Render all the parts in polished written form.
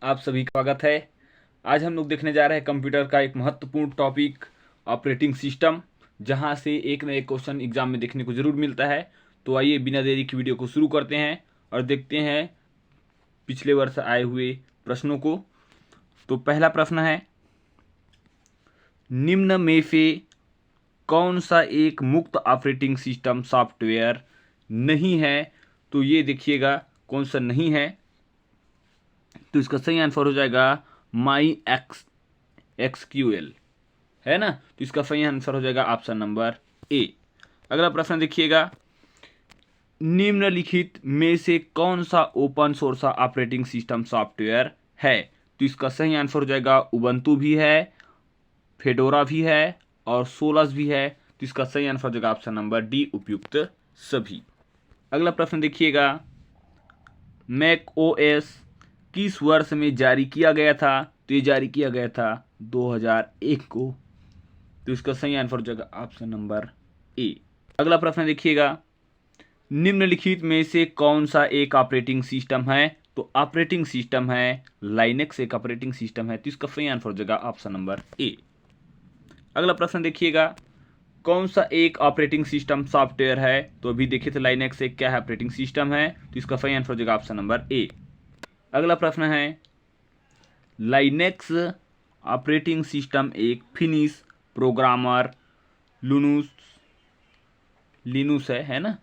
आप सभी का स्वागत है। आज हम लोग देखने जा रहे हैं कंप्यूटर का एक महत्वपूर्ण टॉपिक, ऑपरेटिंग सिस्टम, जहां से एक न एक क्वेश्चन एग्जाम में देखने को जरूर मिलता है। तो आइए बिना देरी की वीडियो को शुरू करते हैं और देखते हैं पिछले वर्ष आए हुए प्रश्नों को। तो पहला प्रश्न है, निम्न में से कौन सा एक मुक्त ऑपरेटिंग सिस्टम सॉफ्टवेयर नहीं है? तो ये देखिएगा कौन सा नहीं है। तो इसका सही आंसर हो जाएगा माई एक्सक्यूएल, है ना। तो इसका सही आंसर हो जाएगा ऑप्शन नंबर ए। अगला प्रश्न देखिएगा, निम्नलिखित में से कौन सा open source operating system software है? तो इसका सही आंसर हो जाएगा उबंटू भी है, फेडोरा भी है और सोलस भी है। तो इसका सही आंसर हो जाएगा ऑप्शन नंबर डी, उपयुक्त सभी। अगला प्रश्न देखिएगा, मैक ओएस किस वर्ष में जारी किया गया था? तो ये जारी किया गया था 2001 को। तो इसका सही आंसर हो जाएगा ऑप्शन नंबर ए। अगला प्रश्न देखिएगा, निम्नलिखित में से कौन सा एक ऑपरेटिंग सिस्टम है? तो ऑपरेटिंग सिस्टम है लाइनेक्स, एक ऑपरेटिंग सिस्टम है। तो इसका सही आंसर हो जाएगा ऑप्शन नंबर ए। अगला प्रश्न देखिएगा, कौन सा एक ऑपरेटिंग सिस्टम सॉफ्टवेयर है? तो अभी देखे थे लाइनेक्स एक क्या है, ऑपरेटिंग सिस्टम है। तो इसका सही आंसर हो जाएगा ऑप्शन नंबर ए। अगला प्रश्न है, लाइनेक्स ऑपरेटिंग सिस्टम एक फिनिश प्रोग्रामर लिनुस है ना,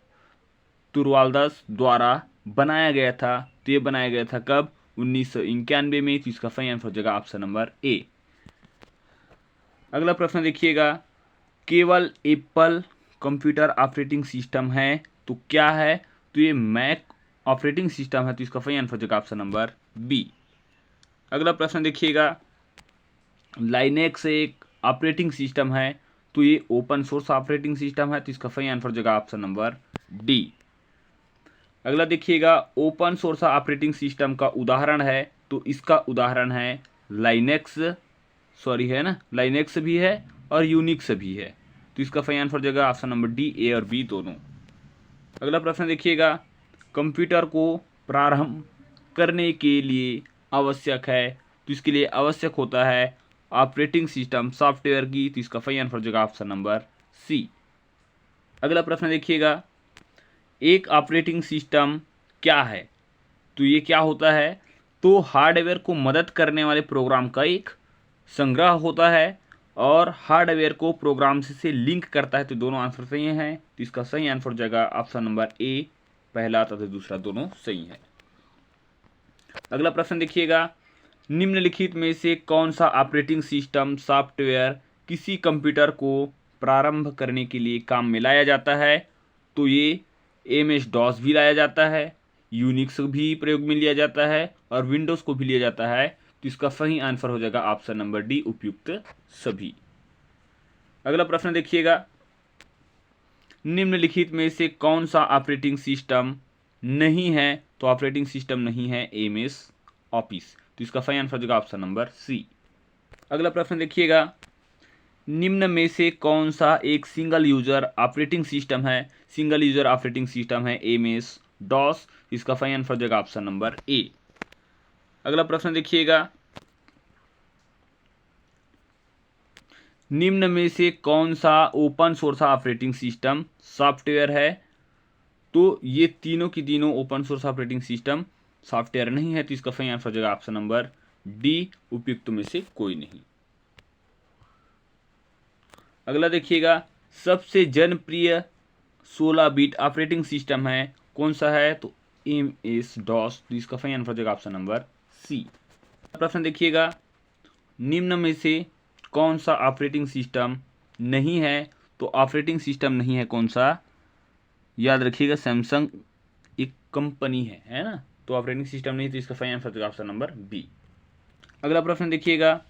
तुरवाल्दास द्वारा बनाया गया था। तो ये बनाया गया था कब? 1991 में। तो इसका सही आंसर हो जाएगा ऑप्शन नंबर ए। अगला प्रश्न देखिएगा, केवल एप्पल कंप्यूटर ऑपरेटिंग सिस्टम है तो क्या है? तो ये मैक ऑपरेटिंग सिस्टम है। तो इसका सही आंसर हो जाएगा ऑप्शन नंबर बी। अगला प्रश्न देखिएगा, लाइनेक्स एक ऑपरेटिंग सिस्टम है तो ये ओपन सोर्स ऑपरेटिंग सिस्टम है। तो इसका सही आंसर हो जाएगा ऑप्शन नंबर डी। अगला देखिएगा, ओपन सोर्स ऑपरेटिंग सिस्टम का उदाहरण है। तो इसका उदाहरण है लाइनेक्स, सॉरी है ना, लाइनेक्स भी है और यूनिक्स भी है। तो इसका सही आंसर हो जाएगा ऑप्शन नंबर डी, ए और बी दोनों। अगला प्रश्न देखिएगा, कंप्यूटर को प्रारंभ करने के लिए आवश्यक है। तो इसके लिए आवश्यक होता है ऑपरेटिंग सिस्टम सॉफ्टवेयर की। तो इसका सही आंसर हो जाएगा ऑप्शन नंबर सी। अगला प्रश्न देखिएगा, एक ऑपरेटिंग सिस्टम क्या है? तो ये क्या होता है? तो हार्डवेयर को मदद करने वाले प्रोग्राम का एक संग्रह होता है और हार्डवेयर को प्रोग्राम से लिंक करता है। तो दोनों आंसर सही हैं। तो इसका सही आंसर हो जाएगा ऑप्शन नंबर ए, पहला तथा दूसरा दोनों सही है। अगला प्रश्न देखिएगा, निम्नलिखित में से कौन सा ऑपरेटिंग सिस्टम सॉफ्टवेयर किसी कंप्यूटर को प्रारंभ करने के लिए काम में लाया जाता है? तो ये MS DOS भी लाया जाता है, यूनिक्स भी प्रयोग में लिया जाता है और विंडोज़ को भी लिया जाता है। तो इसका सही आंसर हो जाएगा ऑप्शन नंबर डी, उपयुक्त सभी। अगला प्रश्न देखिएगा, निम्नलिखित में से कौन सा ऑपरेटिंग सिस्टम नहीं है? तो ऑपरेटिंग सिस्टम नहीं है MS ऑफिस। तो इसका सही आंसर हो जाएगा ऑप्शन नंबर सी। अगला प्रश्न देखिएगा, निम्न में से कौन सा एक सिंगल यूजर ऑपरेटिंग सिस्टम है? सिंगल यूजर ऑपरेटिंग सिस्टम है MS DOS। इसका सही आंसर हो जाएगा ऑप्शन नंबर ए। अगला प्रश्न देखिएगा, निम्न में से कौन सा open source operating system software है? तो ये तीनों की तीनों open source operating system software नहीं है। तो इसका सही आंसर हो जाएगा ऑप्शन नंबर डी, उपयुक्त में से कोई नहीं। अगला देखिएगा, सबसे जनप्रिय 16 बिट ऑपरेटिंग सिस्टम है कौन सा है? तो MS DOS। तो इसका सही आंसर हो जाएगा ऑप्शन नंबर सी। प्रश्न देखिएगा, निम्न में से कौन सा ऑपरेटिंग सिस्टम नहीं है? तो ऑपरेटिंग सिस्टम नहीं है कौन सा? याद रखिएगा, सैमसंग एक कंपनी है ना। तो ऑपरेटिंग सिस्टम नहीं, तो इसका सही आंसर हो जाएगा ऑप्शन नंबर बी। अगला प्रश्न देखिएगा,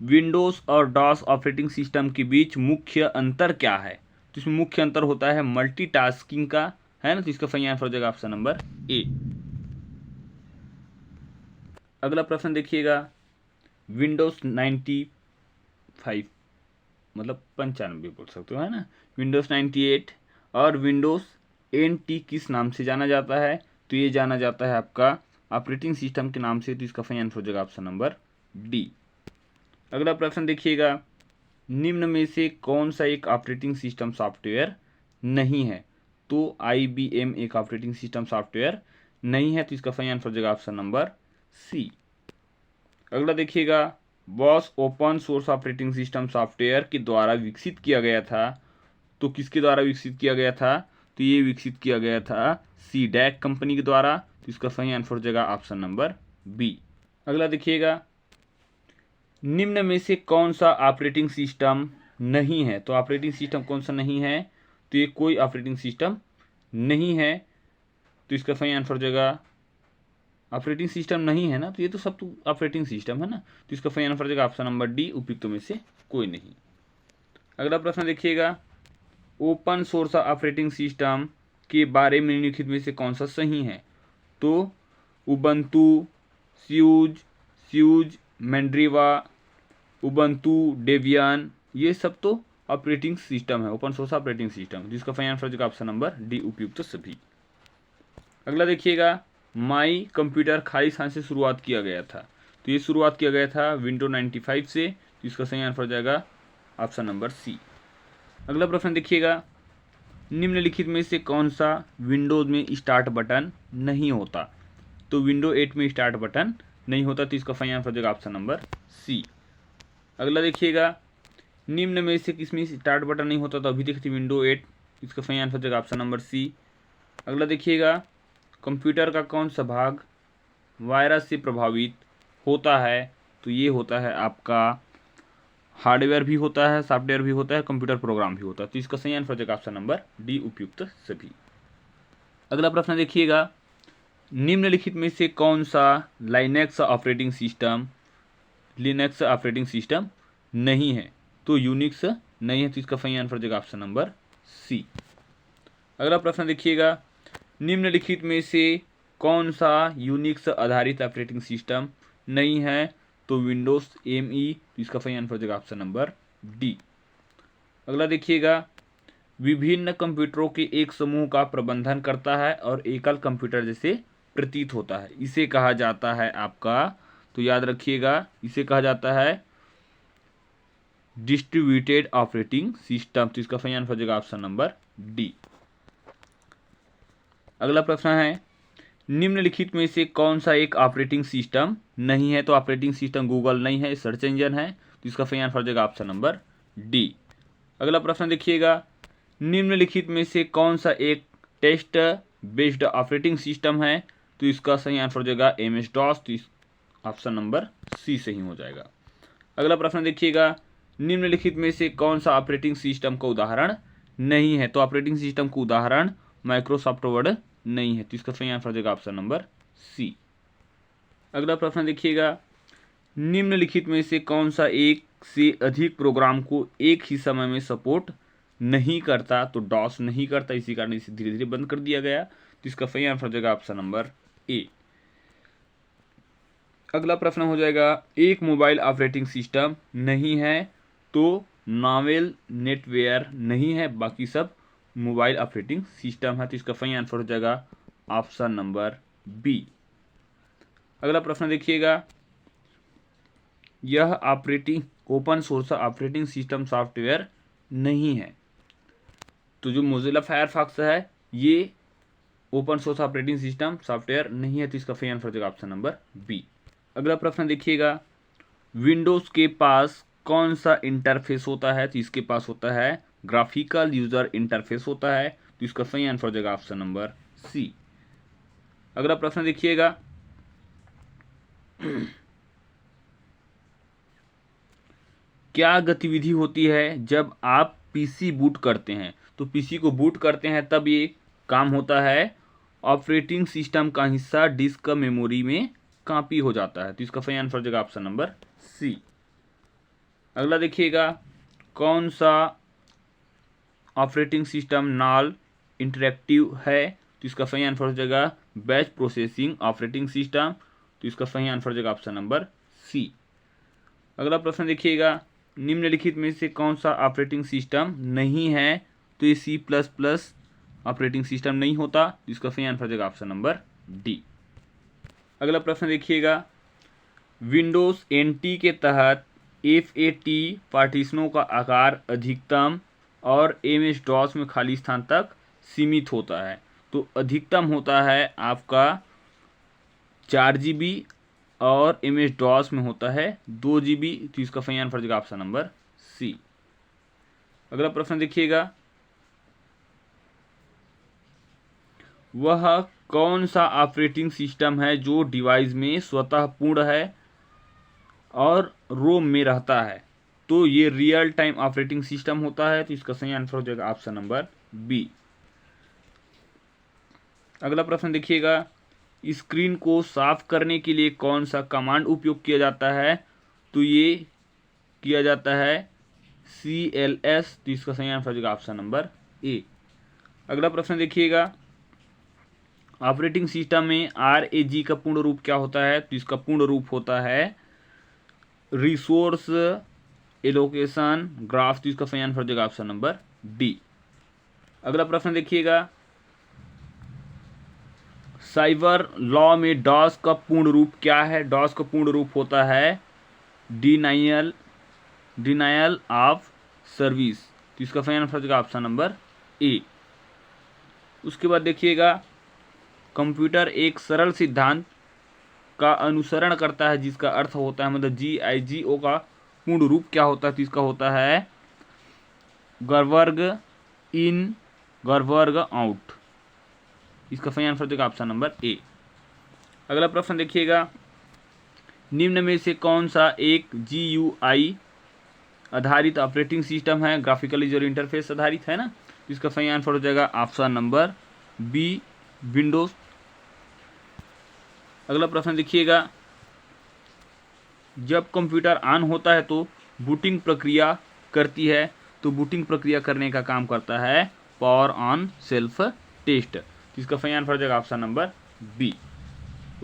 विंडोज़ और डॉस ऑपरेटिंग सिस्टम के बीच मुख्य अंतर क्या है? तो इसमें मुख्य अंतर होता है मल्टीटास्किंग का, है ना। तो इसका सही आंसर हो जाएगा ऑप्शन नंबर ए। अगला प्रश्न देखिएगा, विंडोज़ 95, मतलब 95 बोल सकते हो, है ना, विंडोज़ 98 और विंडोज़ NT किस नाम से जाना जाता है? तो ये जाना जाता है आपका ऑपरेटिंग सिस्टम के नाम से, तो इसका सही आंसर हो जाएगा ऑप्शन नंबर डी। अगला प्रश्न देखिएगा, निम्न में से कौन सा एक ऑपरेटिंग सिस्टम सॉफ्टवेयर नहीं है? तो IBM एक ऑपरेटिंग सिस्टम सॉफ्टवेयर नहीं है, तो इसका सही आंसर हो जाएगा ऑप्शन नंबर सी। अगला देखिएगा, BOSS open source operating system software के द्वारा विकसित किया गया था, तो किसके द्वारा विकसित किया गया था? तो ये विकसित किया गया था CDAC कंपनी के द्वारा, तो इसका सही आंसर हो जाएगा ऑप्शन नंबर बी। अगला देखिएगा, निम्न में से कौन सा ऑपरेटिंग सिस्टम नहीं है? तो ऑपरेटिंग सिस्टम कौन सा नहीं है? तो ये कोई ऑपरेटिंग सिस्टम नहीं है, तो इसका सही आंसर हो जाएगा, ऑपरेटिंग सिस्टम नहीं है ना, तो ये तो सब तो ऑपरेटिंग सिस्टम है ना, तो इसका सही आंसर हो जाएगा ऑप्शन नंबर डी, उपयुक्तों में से कोई नहीं। अगला प्रश्न देखिएगा, ओपन सोर्स ऑपरेटिंग सिस्टम के बारे में निम्नलिखित में से कौन सा सही है? तो उबंटू, स्यूज, मैंड्रिवा, उबंटू, डेबियन, ये सब तो ऑपरेटिंग सिस्टम है, ओपन सोर्स ऑपरेटिंग सिस्टम, जिसका सही आंसर हो जाएगा ऑप्शन नंबर डी, उपयुक्त सभी। अगला देखिएगा, माई कंप्यूटर खाली स्थान से शुरुआत किया गया था, तो ये शुरुआत किया गया था विंडो 95 से, तो इसका सही आंसर हो जाएगा ऑप्शन नंबर सी। अगला प्रश्न देखिएगा, निम्नलिखित में से कौन सा विंडोज में स्टार्ट बटन नहीं होता? तो विंडो 8 में स्टार्ट बटन नहीं होता, तो इसका सही आंसर हो जाएगा ऑप्शन नंबर सी। अगला देखिएगा, निम्न में से किसमें स्टार्ट बटन नहीं होता? तो अभी देखते विंडो 8, इसका सही आंसर हो जाएगा ऑप्शन नंबर सी। अगला देखिएगा, कंप्यूटर का कौन सा भाग वायरस से प्रभावित होता है? तो ये होता है आपका हार्डवेयर भी होता है, सॉफ्टवेयर भी होता है, कंप्यूटर प्रोग्राम भी होता है, तो इसका सही आंसर हो जाएगा ऑप्शन नंबर डी, उपयुक्त सभी। अगला प्रश्न देखिएगा, निम्नलिखित में से कौन सा लिनक्स ऑपरेटिंग सिस्टम नहीं है? तो यूनिक्स नहीं है, तो इसका सही आंसर हो जाएगा ऑप्शन नंबर सी। अगला प्रश्न देखिएगा, निम्नलिखित में से कौन सा यूनिक्स आधारित ऑपरेटिंग सिस्टम नहीं है? तो विंडोज ME, तो इसका सही आंसर हो जाएगा ऑप्शन नंबर डी। अगला देखिएगा, विभिन्न कंप्यूटरों के एक समूह का प्रबंधन करता है और एकल कंप्यूटर जैसे प्रतीत होता है, इसे कहा जाता है आपका, तो याद रखिएगा, इसे कहा जाता है डिस्ट्रीब्यूटेड ऑपरेटिंग सिस्टम, तो इसका सही आंसर हो जाएगा ऑप्शन नंबर डी। अगला प्रश्न है, निम्नलिखित में से कौन सा एक ऑपरेटिंग सिस्टम नहीं है? तो ऑपरेटिंग सिस्टम गूगल नहीं है, सर्च इंजन है, तो इसका सही आंसर हो जाएगा ऑप्शन नंबर डी। अगला प्रश्न देखिएगा, निम्नलिखित में से कौन सा एक टेस्ट बेस्ड ऑपरेटिंग सिस्टम है? तो इसका सही आंसर हो जाएगा MS-DOS, तो ऑप्शन नंबर सी सही हो जाएगा। अगला प्रश्न देखिएगा, निम्नलिखित में से कौन सा ऑपरेटिंग सिस्टम का उदाहरण नहीं है? तो ऑपरेटिंग सिस्टम का उदाहरण माइक्रोसॉफ्ट वर्ड नहीं है, तो इसका सही आंसर हो जाएगा ऑप्शन नंबर सी। अगला प्रश्न देखिएगा, निम्नलिखित में से कौन सा एक से अधिक प्रोग्राम को एक ही समय में सपोर्ट नहीं करता? तो DOS नहीं करता, इसी कारण इसे धीरे धीरे बंद कर दिया गया, तो इसका सही आंसर हो जाएगा ऑप्शन नंबर ए। अगला प्रश्न हो जाएगा, एक मोबाइल ऑपरेटिंग सिस्टम नहीं है, तो नॉवेल नेटवेयर नहीं है, बाकी सब मोबाइल ऑपरेटिंग सिस्टम है, तो इसका सही आंसर हो जाएगा ऑप्शन नंबर बी। अगला प्रश्न देखिएगा, यह open source operating system software नहीं है, तो जो मोजिला फायरफॉक्स है ये open source operating system software नहीं है, तो इसका सही आंसर हो जाएगा ऑप्शन नंबर बी। अगला प्रश्न देखिएगा, विंडोज के पास कौन सा इंटरफेस होता है? तो इसके पास होता है ग्राफिकल यूजर इंटरफेस होता है, तो इसका सही आंसर हो जाएगा ऑप्शन नंबर सी। अगला प्रश्न देखिएगा, क्या गतिविधि होती है जब आप PC बूट करते हैं? तो PC को बूट करते हैं तब ये काम होता है, ऑपरेटिंग सिस्टम का हिस्सा डिस्क मेमोरी में कॉपी हो जाता है, तो इसका सही आंसर हो जाएगा ऑप्शन नंबर सी। अगला देखिएगा, कौन सा ऑपरेटिंग सिस्टम नॉन इंटरैक्टिव है? तो इसका सही आंसर हो जाएगा बैच प्रोसेसिंग ऑपरेटिंग सिस्टम, तो इसका सही आंसर हो जाएगा ऑप्शन नंबर सी। अगला प्रश्न देखिएगा, निम्नलिखित में से कौन सा ऑपरेटिंग सिस्टम नहीं है? तो ये C++ ऑपरेटिंग सिस्टम नहीं होता, इसका सही आंसर हो जाएगा ऑप्शन नंबर डी। अगला प्रश्न देखिएगा, विंडोज NT के तहत FAT पार्टीशनों का आकार अधिकतम और MS DOS में खाली स्थान तक सीमित होता है। तो अधिकतम होता है आपका 4 GB और MS DOS में होता है 2 GB। तो इसका सही आंसर हो जाएगा ऑप्शन नंबर C। अगला प्रश्न देखिएगा, वह कौन सा ऑपरेटिंग सिस्टम है जो डिवाइस में स्वतः पूर्ण है और रोम में रहता है? तो ये रियल टाइम ऑपरेटिंग सिस्टम होता है। तो इसका सही आंसर हो जाएगा ऑप्शन नंबर B। अगला प्रश्न देखिएगा, स्क्रीन को साफ करने के लिए कौन सा कमांड उपयोग किया जाता है? तो ये किया जाता है CLS। तो इसका सही आंसर हो जाएगा ऑप्शन नंबर A। अगला प्रश्न देखिएगा, ऑपरेटिंग सिस्टम में RAG का पूर्ण रूप क्या होता है? तो इसका पूर्ण रूप होता है रिसोर्स एलोकेशन ग्राफ। तो इसका सही आंसर हो जाएगा ऑप्शन नंबर D। अगला प्रश्न देखिएगा, साइबर लॉ में डॉस का पूर्ण रूप क्या है? डॉस का पूर्ण रूप होता है डिनायल ऑफ सर्विस। तो इसका सही आंसर हो जाएगा ऑप्शन नंबर A। उसके बाद देखिएगा, कंप्यूटर एक सरल सिद्धांत का अनुसरण करता है जिसका अर्थ होता है, मतलब GIGO का पूर्ण रूप क्या होता है? तो इसका होता है गवर्ग इन गवर्ग आउट। इसका सही आंसर देगा ऑप्शन नंबर A। अगला प्रश्न देखिएगा, निम्न में से कौन सा एक GUI आधारित ऑपरेटिंग सिस्टम है? ग्राफिकल यूजर इंटरफेस आधारित है ना। इसका सही आंसर हो जाएगा ऑप्शन नंबर B, विंडोज। अगला प्रश्न देखिएगा, जब कंप्यूटर ऑन होता है तो बूटिंग प्रक्रिया करती है। तो बूटिंग प्रक्रिया करने का काम करता है पावर ऑन सेल्फ टेस्ट। इसका सही आंसर हो जाएगा ऑप्शन नंबर B।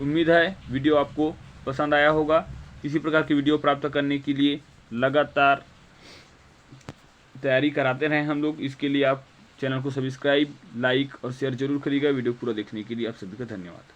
उम्मीद है वीडियो आपको पसंद आया होगा। इसी प्रकार की वीडियो प्राप्त करने के लिए लगातार तैयारी कराते रहें हम लोग। इसके लिए आप चैनल को सब्सक्राइब, लाइक और शेयर जरूर करिएगा। वीडियो पूरा देखने के लिए आप सभी का धन्यवाद।